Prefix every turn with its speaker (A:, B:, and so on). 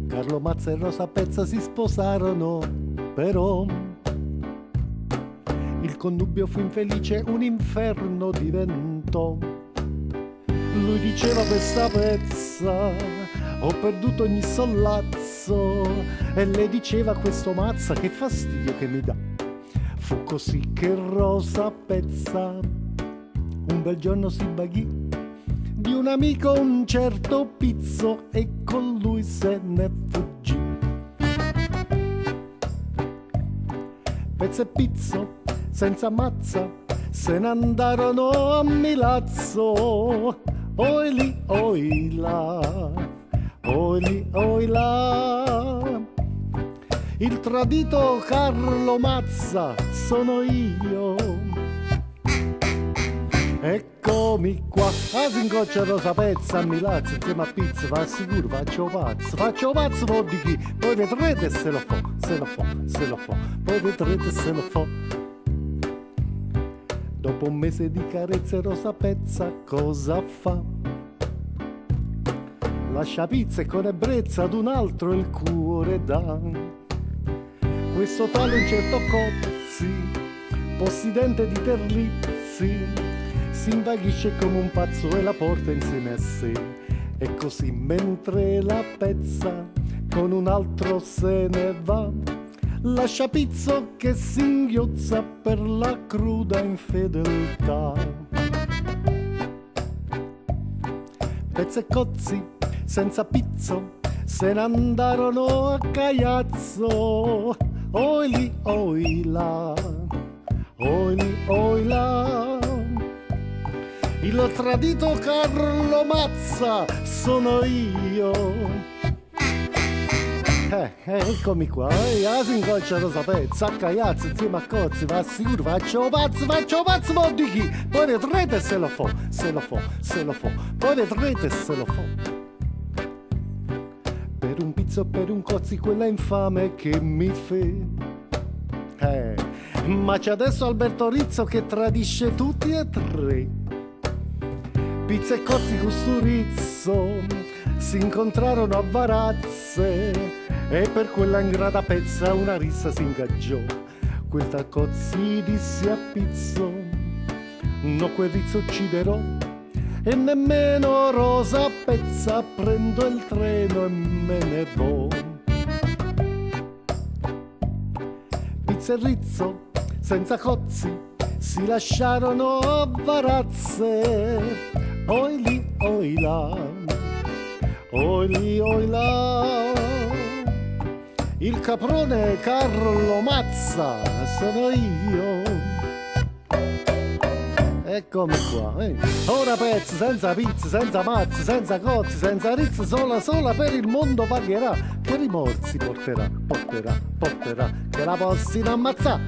A: Carlo Mazza e Rosa Pezza si sposarono, però il connubio fu infelice, un inferno diventò. Lui diceva questa pezza, ho perduto ogni sollazzo, e lei diceva questo Mazza, che fastidio che mi dà. Fu così che Rosa Pezza un bel giorno si invaghì di un amico, un certo Pizzo, e con lui se ne fuggì. Pezzo e Pizzo, senza Mazza, se ne andarono a Milazzo. Oi lì, oi là, oi lì, oi là. Il tradito Carlo Mazza sono io. Eccomi qua, Asingoccia Rosa Pezza a Milazzo insieme a Pizza, va sicuro, faccio pazzo vuol di chi, poi vedrete se lo fa, poi vedrete se lo fa. Dopo un mese di carezze Rosa Pezza cosa fa? Lascia Pizza e con ebbrezza ad un altro il cuore dà. Questo tale un certo Cozzi, possidente di Terlizzi, si invaghisce come un pazzo e la porta insieme a sé. E così mentre la Pezza con un altro se ne va, lascia Pizzo che si inghiozza per la cruda infedeltà. Pezza e Cozzi senza Pizzo se ne andarono a Caiazzo. Oi lì, oi là, oi lì, oi là. Il tradito Carlo Mazza sono io. Eccomi qua, Asingoccia Rosa Pezza, a Caiazzo insieme a Cozzi, va sicuro, faccio pazzo, ma di chi? Poi vedrete se lo fa, poi vedrete se lo fa. Per un Pizzo e per un Cozzi quella infame che mi fe. Ma c'è adesso Alberto Rizzo che tradisce tutti e tre. Pizza e Cozzi Custurizzo si incontrarono a Varazze, e per quella ingrata Pezza una rissa si ingaggiò. Quel tal Cozzi disse a Pizzo, no, quel Rizzo ucciderò, e nemmeno Rosa Pezza, prendo il treno e me ne vo. Pizza e Rizzo senza Cozzi si lasciarono a Varazze. Oi lì, oi là, oi lì, oi là. Il caprone Carlo Mazza sono io. Eccomi qua, Ora Pezza senza Pizza, senza Mazza, senza Cozzi, senza Rizzo, sola per il mondo pagherà. Che rimorsi porterà, che la possino ammazzà.